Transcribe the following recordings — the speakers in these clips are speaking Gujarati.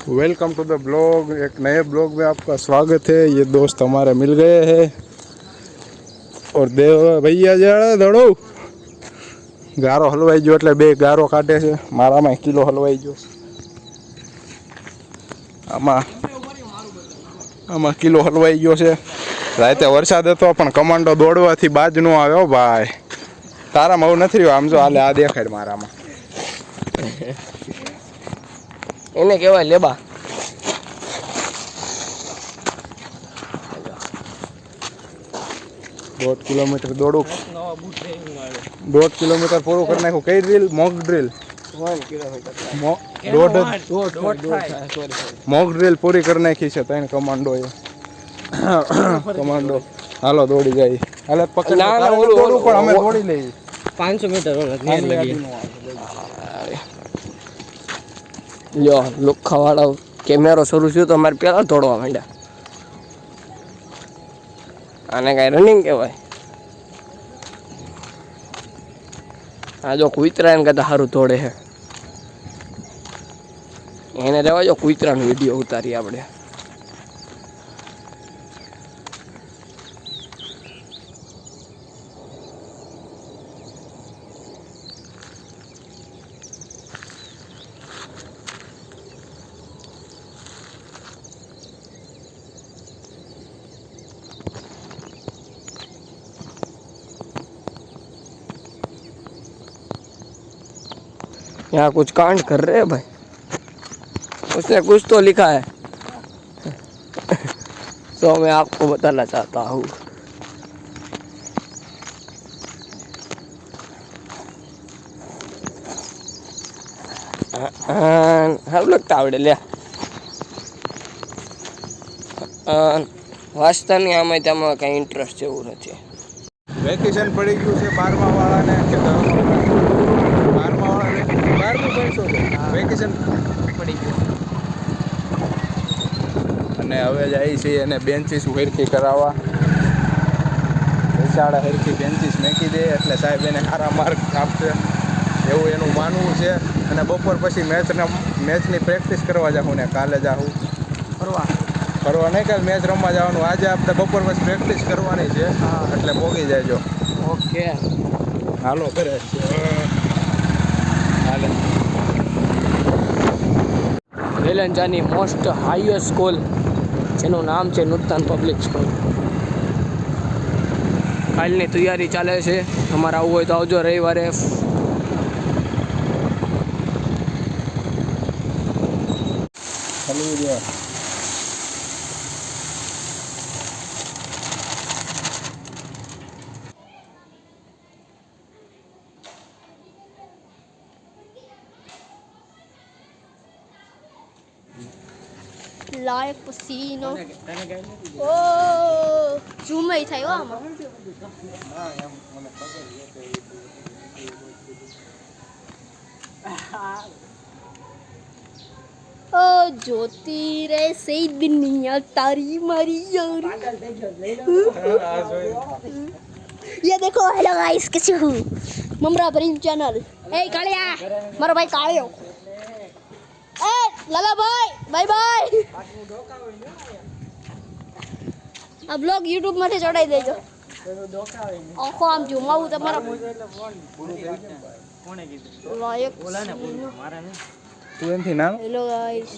Welcome to the blog. एक नए ब्लॉग में आपका स्वागत है। ये दोस्त हमारे मिल गए हैं और देव भैया जरा दौड़ो गारो हलवाई जो એટલે બે ગારો કાઢે છે। મારામાં 1 કિલો હલવાઈ ગયો। આમાં કિલો હલવાઈ ગયો છે। રાતે વરસાદ હતો પણ કમાન્ડો દોડવાથી બાજ નો આવ્યો ભાઈ। તારામાં આવું નથી રહ્યું। આમ જો હાલે આ દેખાડ મારામાં એને કહેવાય લેબા। 1.5 કિલોમીટર દોડું। 1.5 કિલોમીટર પૂરું કરી નાખ્યું। કઈ drill? Mock drill. 1 kilometre mock drill પૂરી કરી નાખી છે ત્રણ કમાન્ડોએ। કમાન્ડો હાલો દોડી જાય। હાલે પકડ ના દોડું પણ અમે દોડી લઈએ। 500 મીટર નીર લગી લ્યો લુખાવાળો કેમેરો શરૂ થયો તો અમારે પેલા દોડવા માંડ્યા। આને કઈ રનિંગ કહેવાય। આ જો કુતરાને કદાચ સારું દોડે છે એને રહેવા જો કુતરાનો વિડીયો ઉતારી આપણે। यहाँ कुछ कांड कर रहे हैं भाई। उसने कुछ तो लिखा है तो मैं आपको बताना चाहता हूँ। हम लगता आवड़े लिया वास्ता नहीं आमे तेमां कई इंटरेस्ट जेवुं नथी। વેકેશન પડી ગયું છે 12મા વાળાને કે 12મા વાળાને 12મું ભણશો તો વેકેશન પડી ગયું અને હવે જાય છે એને બેન્ચીસ હરખી કરાવવા। શાળા હરખી બેન્ચીસ મેકી દે એટલે સાહેબ એને સારા માર્ક આપશે એવું એનું માનવું છે। અને બપોર પછી મેચની પ્રેક્ટિસ કરવા જાઉં ને કાલે જાઉં ફરવા નહીં કાલે મેચ રમવા જવાનું। આજે આપણે બપોર પછી પ્રેક્ટિસ કરવાની છે એટલે પોગી જાયજો। ઓકે હાલો કરે હાલે વેલંજાની મોસ્ટ હાઈએસ્ટ સ્કૂલ જેનું નામ છે નૂતન પબ્લિક સ્કૂલ। કાલની તૈયારી ચાલે છે। તમારે આવવું હોય તો આવજો રવિવારે। હલવી દે लायक पसीनो ओ झूम ही था आमा ओ ज्योति रे सईद बिनिया तारी मारी यार। ये देखो हेलो गाइस कैसे हो ममरा प्रेम चैनल। ए कालिया मारो भाई कालियो। ए लाला भाई बाय बाय। આ બ્લોગ YouTube માંથી ચડાઈ દેજો। આખો આમ ઝુમાવું તમારા કોણે કીધું લાયક બોલાને મારા ને તું એમથી નામ। Hello guys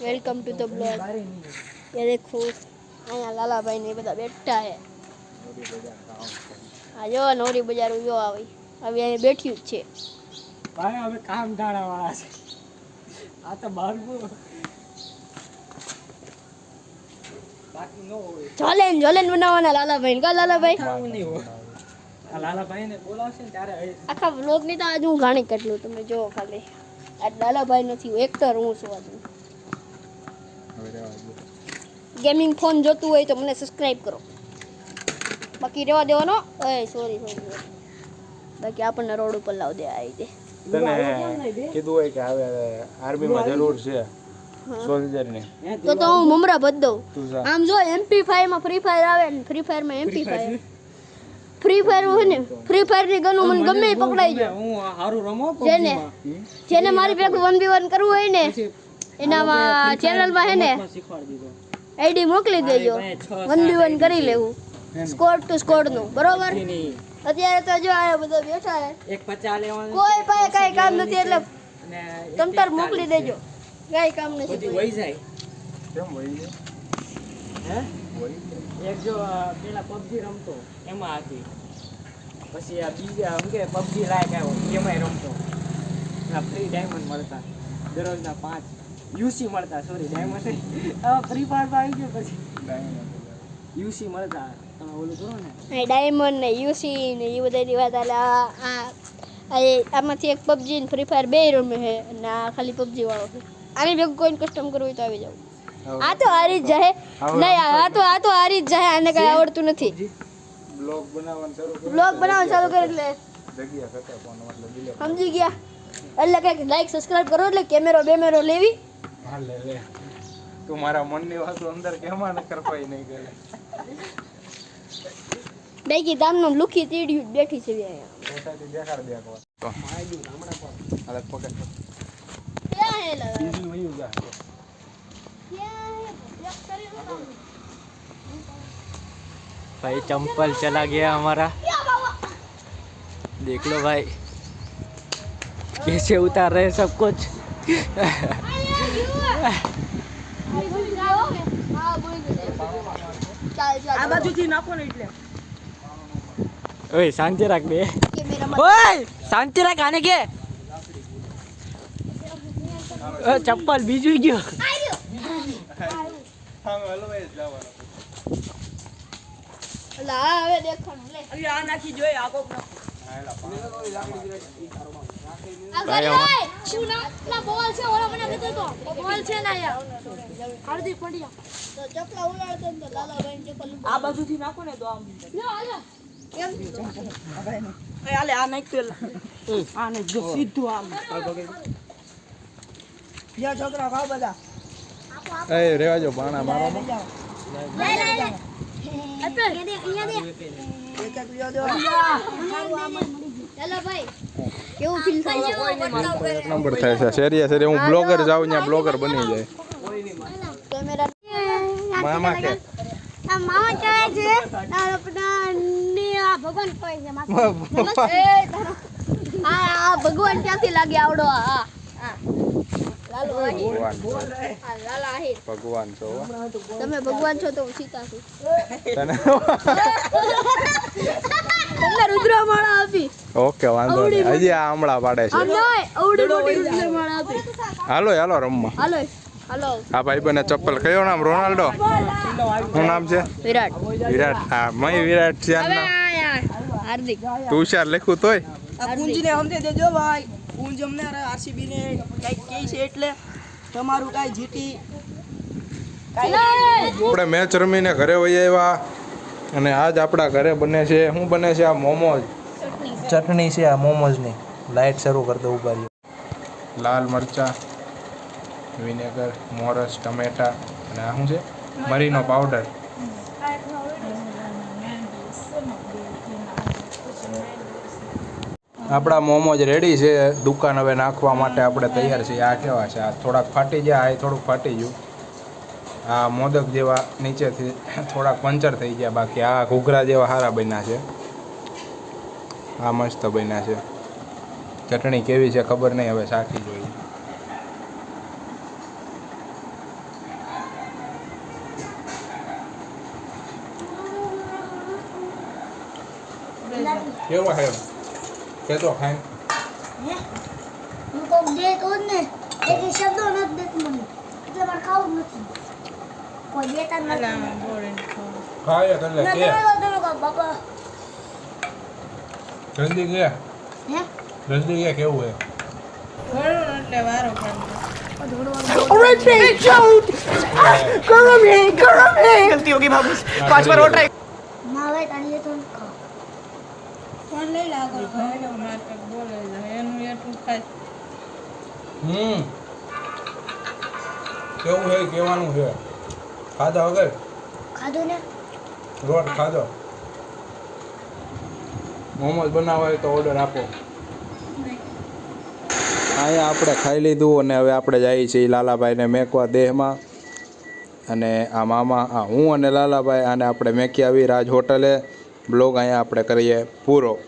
welcome to the blog. ये देखो અહીંયા લાલા ભાઈ ને બધા બેઠા છે। આ જો નોરી બજાર જો આવી હવે અહીં બેઠ્યું જ છે ભાઈ। હવે કામ ધાડા વાળા છે આ તો બારગો બાકી નો હોય। ચેલેન્જ બનાવવાના લાલાભાઈ કા લાલાભાઈ નહીં હોય આ લાલાભાઈને બોલાવશે ને ત્યારે આખા વ્લોગ ની તો આજ હું ઘાણી કેટલું તમે જો ખાલી આ લાલાભાઈ નથી એક્ટર હું છું આજ। ગેમિંગ ફોન જોતું હોય તો મને સબસ્ક્રાઇબ કરો બાકી રહેવા દેવાનો। ઓય સોરી બાકી આપણને રોડ ઉપર લાવ દે આવી દે। તને કીધું હોય કે હવે આર્મીમાં જરૂર છે સોલ્જરની તો હું મમરા ભદ દઉં। આમ જો MP5 માં ફ્રી ફાયર આવે ને ફ્રી ફાયર માં MP5 ફ્રી ફાયર હોય ને ફ્રી ફાયર ની ગન મને ગમે પકડાઈ જાય। હું હારું રમો જેને મારી ભેગું 1v1 કરવું હોય ને એનામાં ચેનલમાં હે ને આઈડી મોકલી દેજો 1v1 કરી લેવું સ્કોડ ટુ સ્કોડ નું બરોબર અત્યારે તો જો આ બધા બેઠા હે એક 50 લેવાનું કોઈ પાસે કાઈ કામ નથી એટલે તમતાર મોકલી દેજો કાઈ કામ નથી બધી વહી જાય કેમ વહી ગયો? હે વહી ગયો? એક જો પેલા પબજી રમતો એમાં હતી પછી આ બીજા શું કે પબજી લાયક આવ્યો એમાંય રમતો આ ફ્રી ડાયમંડ મળતા દરરોજના 5 યુસી મળતા સોરી ડાયમંડ હવે ફ્રી ફાયર આવી ગયો પછી યુસી મળતા તમે ઓલું કરો ને એ ડાયમંડ ને યુસી ને એ બધાની વાત એટલે આમાંથી એક પબજી ને ફ્રી ફાયર બે રમે છે અને આ ખાલી પબજી વાળો છે આની ભેગું કોઈને કસ્ટમ કરવું હોય તો આવી જાવ આ તો હારી જ જાય નહીં આ તો હારી જ જાય આને કઈ આવડતું નથી બ્લોગ બનાવવાનું શરૂ કર્યું. બ્લોગ બનાવવાનું ચાલુ કરે એટલે જગ્યા ખતર પણ મતલબ delete. સમજી ગયા એટલે કંઈક લાઈક સબસ્ક્રાઇબ કરો એટલે કેમેરો બેમેરો લેવી હા લે લે તું મારા મનની વાતો અંદર કેમાં ન કરપાઈ નહીં કરે બેકી દામનું લુખી તીડ્યું બેઠી છે અહીંયા પોતાથી દેખાડ દે એકવાર તો હાલે પકડ ક્યાં હે લગા બીજું વયું જા ક્યાં હે બ્લોક કરી લો भाई चंपल चला गया हमारा देख लो भाई कैसे उतार रहे सब कुछ આ બાજુથી નાખો ને એટલે ओए शांति रख बे ओए शांति रख आने के चप्पल बीजू गयो હા હલવાઈ જ જવાનો લા હવે દેખાણું લે આ નાખી જોઈ આકો આ ગરે શું ના ના બોલ છે ઓલા મને કીધું તો બોલ છે ના યાર હળદી પડ્યા તો ચપલા ઉલાડતો ને તો લાલાભાઈ ચપ્પલ આ બાજુથી નાખો ને તો આમ લ્યો હાલો કેમ એ આલે આ નાખ પેલા આ ને જો સીધું આમ યા છોકરા ખાવ બધા એ રેવા જો બાણા મારો લે લે અતે અહીંયા દે એક એક લ્યો દો ચાલો ભાઈ કેવું ફીલ થાય છે એક નંબર થાય છે શેરીએ હું બ્લોગર જાઉં ત્યાં બ્લોગર બની જાય કેમેરા મામા કે આ મામા કહે છે આપણા ની આ ભગવાન કહે છે મામા નમસ્તે આ ભગવાન ક્યાંથી લાગે આવડો આ લાલો આહી આ લાલા આહી ભગવાન છો હો. તમે ભગવાન છો તો હું સીતા છું તને તમને રુદ્રમાળા આપી ઓકે વાંધો નહીં હજી આ હમણાં પાડે છે આમ નહીં અવડી મોટી રુદ્રમાળા આપી હાલો હાલો રમવા હાલો હાલો આ ભાઈ બને ચપ્પલ કયો નામ રોનાલ્ડો શું નામ છે વિરાટ વિરાટ હા મય વિરાટ છે હવે નામ આ યાર હાર્દિક તુષાર લખ્યું તોય આ કુંજને સમજે દેજો ભાઈ કુંજ અમને આરસીબી ને કઈક કહે છે એટલે તમારું કાઈ જીટી આપણે મેચ રમીને ઘરે વહી આવ્યા અને આજ આપણા ઘરે બને છે શું બને છે આ મોમોઝ ચટણી છે આ મોમોઝની લાઈટ શરૂ કરી દો ઉભા રહ્યો લાલ મરચા વિનેગર મોરસ ટમેટા અને આ શું છે મરીનો પાવડર આપણા મોમોજ રેડી છે દુકાન હવે નાખવા માટે આપણે તૈયાર છીએ આ કેવા છે આ થોડાક ફાટી ગયા આ થોડુંક ફાટી ગયું આ મોદક જેવા નીચેથી થોડાક પંચર થઈ ગયા બાકી આ ઘૂઘરા જેવા સારા બન્યા છે આ મસ્ત બન્યા છે ચટણી કેવી છે ખબર નહીં હવે ચાખી જોઈએ કેવો છે કે તો ખાઈ હું તો દે તો ને એક શબ્દો નથી દેતો મને એટલે મારે ખાવું નથી કોઈ દેતા નથી ખાય એટલે કે તમે બાપા જલ્દી ગયા હે જલ્દી ગયા કેવું છે गलती होगी बाबू 5 बार और ट्राई ના હવે તારી તો ખાવ કેવું છે કેવાનું છે ખાધા વગર ખાધું ને રોટ ખાધો મોમોઝ બનાવવા હોય તો ઓર્ડર આપો અહીંયા આપણે ખાઈ લીધું અને હવે આપણે જઈએ છીએ લાલાભાઈને મેકવા દેહમાં. અને આ મામા હું અને લાલાભાઈ આને આપણે મેકી આવી રાજ હોટલે. બ્લોગ અહીંયા આપણે કરીએ પૂરો.